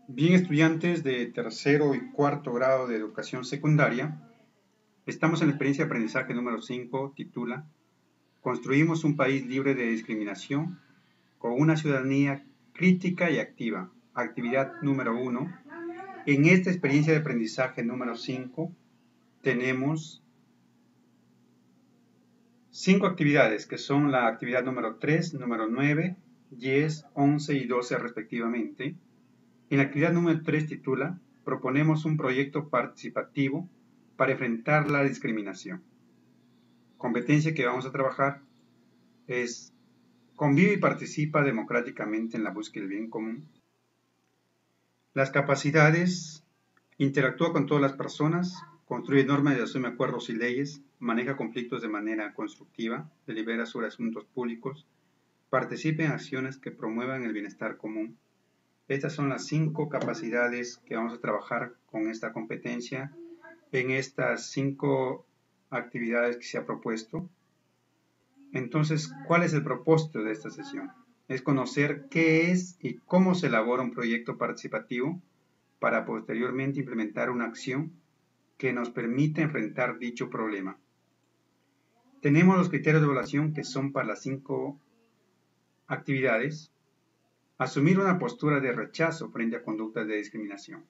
Bien, estudiantes de tercero y cuarto grado de educación secundaria, estamos en la experiencia de aprendizaje número 5, titula Construimos un país libre de discriminación con una ciudadanía crítica y activa. Actividad número 1. En esta experiencia de aprendizaje número 5 tenemos 5 actividades que son la actividad número 3, número 9, 10, 11 y 12 respectivamente. En la actividad número 3 titula Proponemos un proyecto participativo para enfrentar la discriminación. Competencia que vamos a trabajar es convive y participa democráticamente en la búsqueda del bien común. Las capacidades, interactúa con todas las personas, construye normas y asume acuerdos y leyes, maneja conflictos de manera constructiva, delibera sobre asuntos públicos, participa en acciones que promuevan el bienestar común. Estas son las 5 capacidades que vamos a trabajar con esta competencia en estas 5 actividades que se ha propuesto. Entonces, ¿cuál es el propósito de esta sesión? Es conocer qué es y cómo se elabora un proyecto participativo para posteriormente implementar una acción que nos permita enfrentar dicho problema. Tenemos los criterios de evaluación que son para las 5 actividades. Asumir una postura de rechazo frente a conductas de discriminación.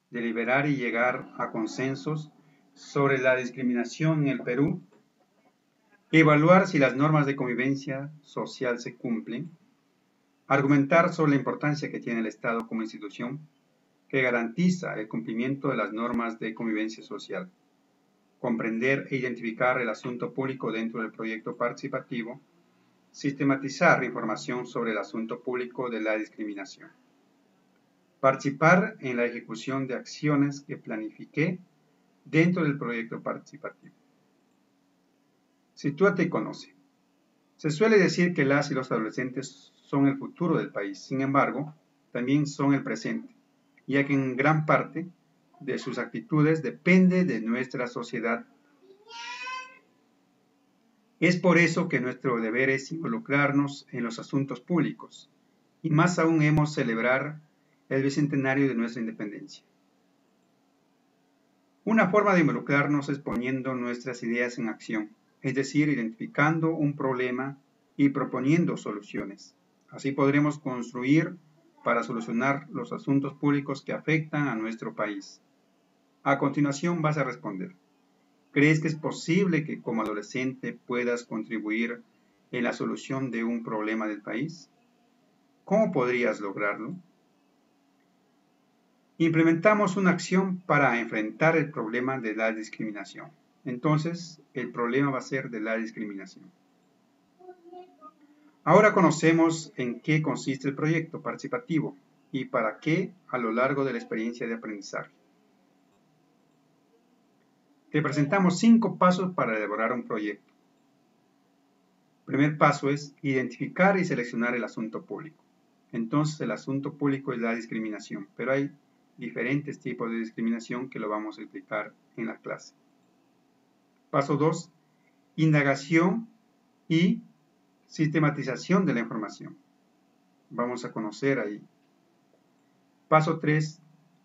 Deliberar y llegar a consensos sobre la discriminación en el Perú. Evaluar si las normas de convivencia social se cumplen. Argumentar sobre la importancia que tiene el Estado como institución que garantiza el cumplimiento de las normas de convivencia social. Comprender e identificar el asunto público dentro del proyecto participativo. Sistematizar la información sobre el asunto público de la discriminación. Participar en la ejecución de acciones que planifiqué dentro del proyecto participativo. Sitúate y conoce. Se suele decir que las y los adolescentes son el futuro del país, sin embargo, también son el presente, ya que en gran parte de sus actitudes depende de nuestra sociedad. Es por eso que nuestro deber es involucrarnos en los asuntos públicos, y más aún hemos celebrar el bicentenario de nuestra independencia. Una forma de involucrarnos es poniendo nuestras ideas en acción, es decir, identificando un problema y proponiendo soluciones. Así podremos construir para solucionar los asuntos públicos que afectan a nuestro país. A continuación vas a responder. ¿Crees que es posible que como adolescente puedas contribuir en la solución de un problema del país? ¿Cómo podrías lograrlo? Implementamos una acción para enfrentar el problema de la discriminación. Entonces, el problema va a ser de la discriminación. Ahora conocemos en qué consiste el proyecto participativo y para qué a lo largo de la experiencia de aprendizaje. Te presentamos 5 pasos para elaborar un proyecto. El primer paso es identificar y seleccionar el asunto público. Entonces, el asunto público es la discriminación, pero hay diferentes tipos de discriminación que lo vamos a explicar en la clase. Paso 2, indagación y sistematización de la información. Vamos a conocer ahí. Paso 3,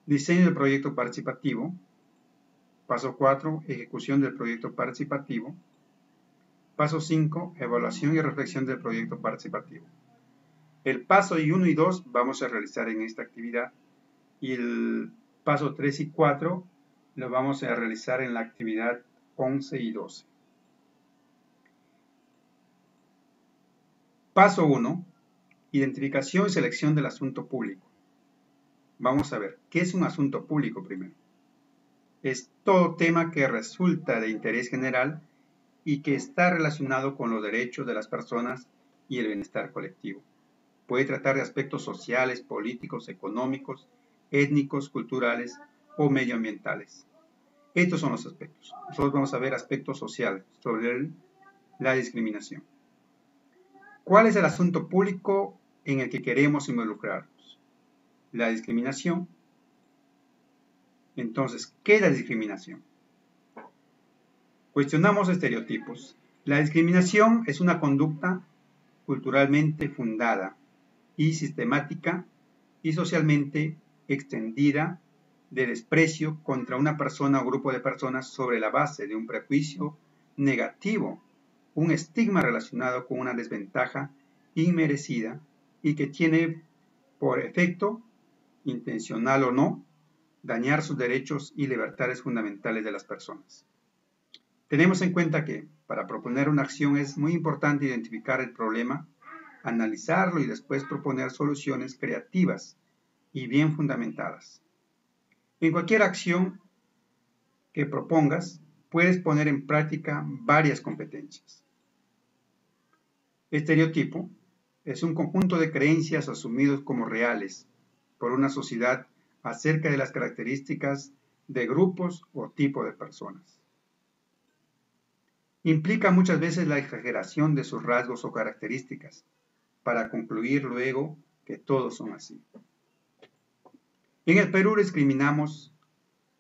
diseño del proyecto participativo. Paso 4, ejecución del proyecto participativo. Paso 5, evaluación y reflexión del proyecto participativo. El paso 1 y 2 vamos a realizar en esta actividad y el paso 3 y 4 lo vamos a realizar en la actividad 11 y 12. Paso 1. Identificación y selección del asunto público. Vamos a ver, ¿qué es un asunto público primero? Es todo tema que resulta de interés general y que está relacionado con los derechos de las personas y el bienestar colectivo. Puede tratar de aspectos sociales, políticos, económicos, étnicos, culturales o medioambientales. Estos son los aspectos. Nosotros vamos a ver aspectos sociales sobre la discriminación. ¿Cuál es el asunto público en el que queremos involucrarnos? La discriminación. Entonces, ¿qué es la discriminación? Cuestionamos estereotipos. La discriminación es una conducta culturalmente fundada y sistemática y socialmente extendida de desprecio contra una persona o grupo de personas sobre la base de un prejuicio negativo, un estigma relacionado con una desventaja inmerecida y que tiene por efecto, intencional o no, dañar sus derechos y libertades fundamentales de las personas. Tenemos en cuenta que, para proponer una acción es muy importante identificar el problema, analizarlo y después proponer soluciones creativas y bien fundamentadas. En cualquier acción que propongas, puedes poner en práctica varias competencias. Estereotipo es un conjunto de creencias asumidos como reales por una sociedad acerca de las características de grupos o tipo de personas. Implica muchas veces la exageración de sus rasgos o características, para concluir luego que todos son así. En el Perú discriminamos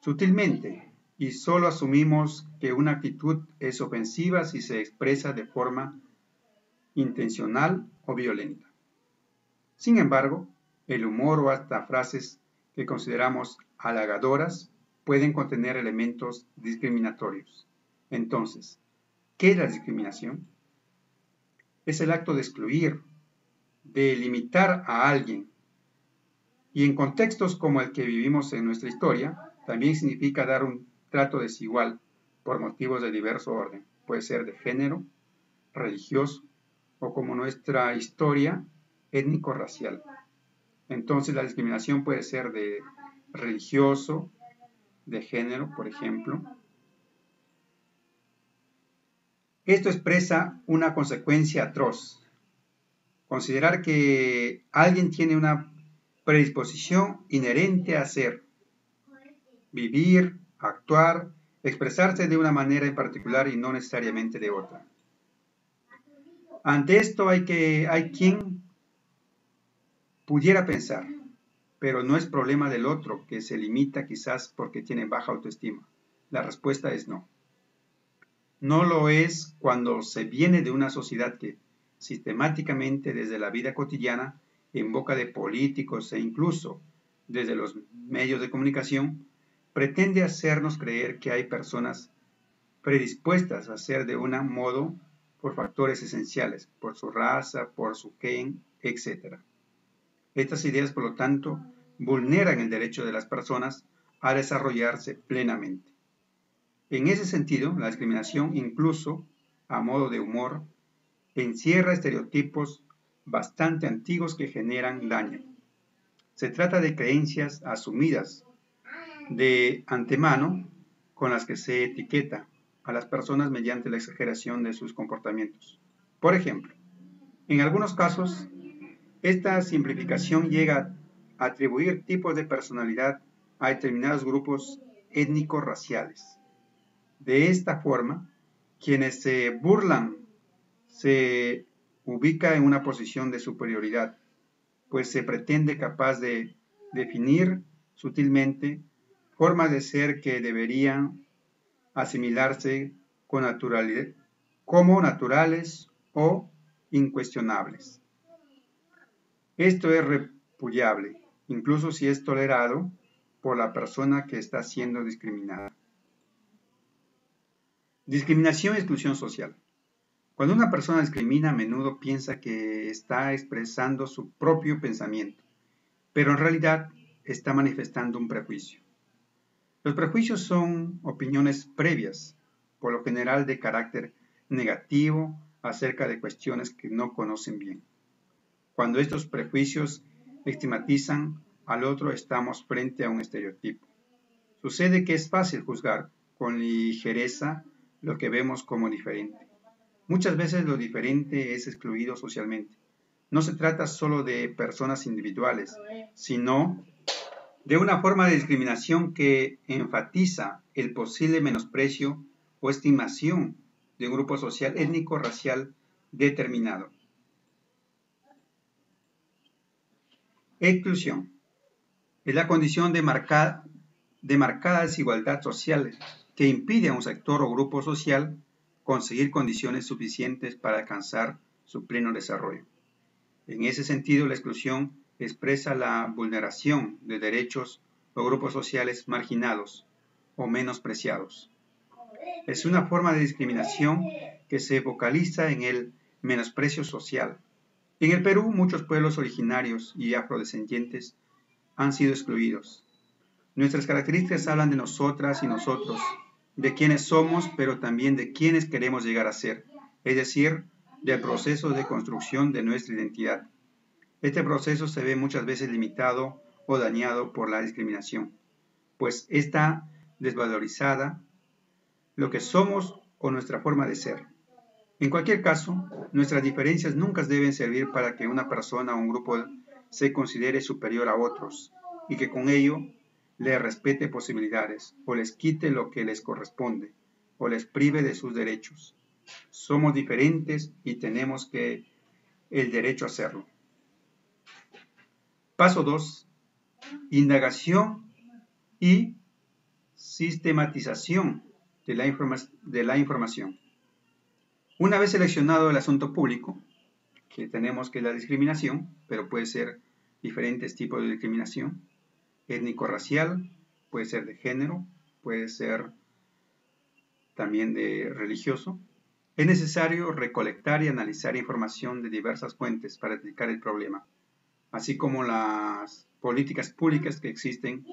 sutilmente y solo asumimos que una actitud es ofensiva si se expresa de forma intencional o violenta. Sin embargo, el humor o hasta frases que consideramos halagadoras pueden contener elementos discriminatorios. Entonces, ¿qué es la discriminación? Es el acto de excluir, de limitar a alguien. Y en contextos como el que vivimos en nuestra historia, también significa dar un trato desigual por motivos de diverso orden. Puede ser de género, religioso o, como nuestra historia, étnico-racial. Entonces la discriminación puede ser de religioso, de género, por ejemplo. Esto expresa una consecuencia atroz. Considerar que alguien tiene una predisposición inherente a ser, vivir, actuar, expresarse de una manera en particular y no necesariamente de otra. Ante esto hay quien pudiera pensar, pero no es problema del otro que se limita quizás porque tiene baja autoestima. La respuesta es no. No lo es cuando se viene de una sociedad que sistemáticamente desde la vida cotidiana, en boca de políticos e incluso desde los medios de comunicación, pretende hacernos creer que hay personas predispuestas a ser de un modo por factores esenciales, por su raza, por su gen, etc. Estas ideas, por lo tanto, vulneran el derecho de las personas a desarrollarse plenamente. En ese sentido, la discriminación, incluso a modo de humor, encierra estereotipos bastante antiguos que generan daño. Se trata de creencias asumidas de antemano con las que se etiqueta a las personas mediante la exageración de sus comportamientos. Por ejemplo, en algunos casos, esta simplificación llega a atribuir tipos de personalidad a determinados grupos étnico-raciales. De esta forma, quienes se burlan se ubica en una posición de superioridad, pues se pretende capaz de definir sutilmente formas de ser que deberían asimilarse como naturales o incuestionables. Esto es repudiable, incluso si es tolerado por la persona que está siendo discriminada. Discriminación y exclusión social. Cuando una persona discrimina, a menudo piensa que está expresando su propio pensamiento, pero en realidad está manifestando un prejuicio. Los prejuicios son opiniones previas, por lo general de carácter negativo, acerca de cuestiones que no conocen bien. Cuando estos prejuicios estigmatizan al otro, estamos frente a un estereotipo. Sucede que es fácil juzgar con ligereza lo que vemos como diferente. Muchas veces lo diferente es excluido socialmente. No se trata solo de personas individuales, sino de una forma de discriminación que enfatiza el posible menosprecio o estimación de un grupo social étnico-racial determinado. Exclusión. Es la condición de marcada desigualdad social que impide a un sector o grupo social conseguir condiciones suficientes para alcanzar su pleno desarrollo. En ese sentido, la exclusión expresa la vulneración de derechos o grupos sociales marginados o menospreciados. Es una forma de discriminación que se focaliza en el menosprecio social. En el Perú, muchos pueblos originarios y afrodescendientes han sido excluidos. Nuestras características hablan de nosotras y nosotros, de quiénes somos, pero también de quiénes queremos llegar a ser, es decir, del proceso de construcción de nuestra identidad. Este proceso se ve muchas veces limitado o dañado por la discriminación, pues está desvalorizada lo que somos o nuestra forma de ser. En cualquier caso, nuestras diferencias nunca deben servir para que una persona o un grupo se considere superior a otros y que con ello les respete posibilidades o les quite lo que les corresponde o les prive de sus derechos. Somos diferentes y tenemos el derecho a hacerlo. Paso 2. Indagación y sistematización de la información. Una vez seleccionado el asunto público, que tenemos que es la discriminación, pero puede ser diferentes tipos de discriminación, étnico-racial, puede ser de género, puede ser también de religioso, es necesario recolectar y analizar información de diversas fuentes para explicar el problema, así como las políticas públicas que existen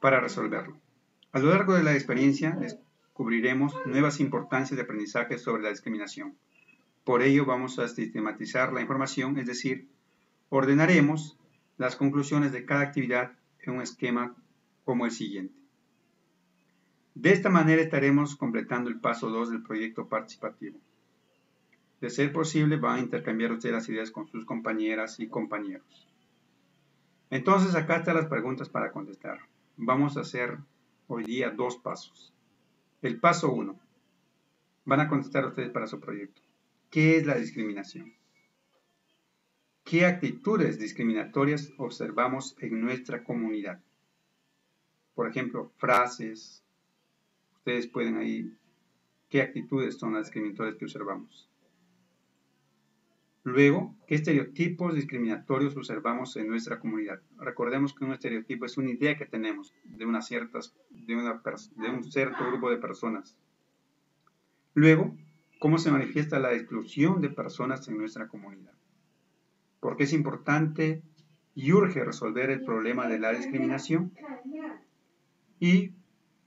para resolverlo. A lo largo de la experiencia descubriremos nuevas importancias de aprendizaje sobre la discriminación. Por ello vamos a sistematizar la información, es decir, ordenaremos las conclusiones de cada actividad en un esquema como el siguiente. De esta manera estaremos completando el paso 2 del proyecto participativo. De ser posible, van a intercambiar ustedes las ideas con sus compañeras y compañeros. Entonces, acá están las preguntas para contestar. Vamos a hacer hoy día 2 pasos. El paso 1. Van a contestar ustedes para su proyecto. ¿Qué es la discriminación? ¿Qué actitudes discriminatorias observamos en nuestra comunidad? Por ejemplo, frases. Ustedes pueden ahí, ¿qué actitudes son las discriminatorias que observamos? Luego, ¿qué estereotipos discriminatorios observamos en nuestra comunidad? Recordemos que un estereotipo es una idea que tenemos de un cierto grupo de personas. Luego, ¿cómo se manifiesta la exclusión de personas en nuestra comunidad? ¿Por qué es importante y urge resolver el problema de la discriminación? Y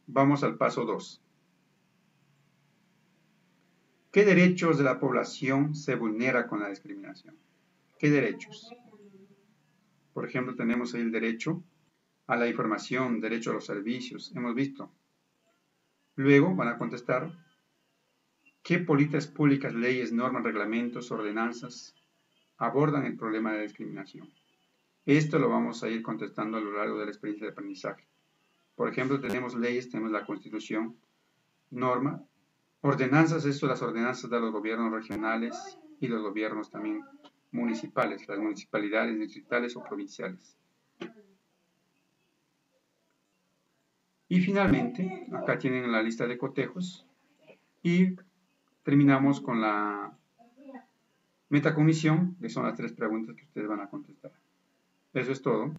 vamos al paso 2. ¿Qué derechos de la población se vulnera con la discriminación? ¿Qué derechos? Por ejemplo, tenemos el derecho a la información, derecho a los servicios, hemos visto. Luego van a contestar, ¿qué políticas públicas, leyes, normas, reglamentos, ordenanzas abordan el problema de la discriminación? Esto lo vamos a ir contestando a lo largo de la experiencia de aprendizaje. Por ejemplo, tenemos leyes, tenemos la Constitución, norma, ordenanzas, las ordenanzas de los gobiernos regionales y los gobiernos también municipales, las municipalidades distritales o provinciales. Y finalmente, acá tienen la lista de cotejos y terminamos con la metacognición, que son las 3 preguntas que ustedes van a contestar. Eso es todo.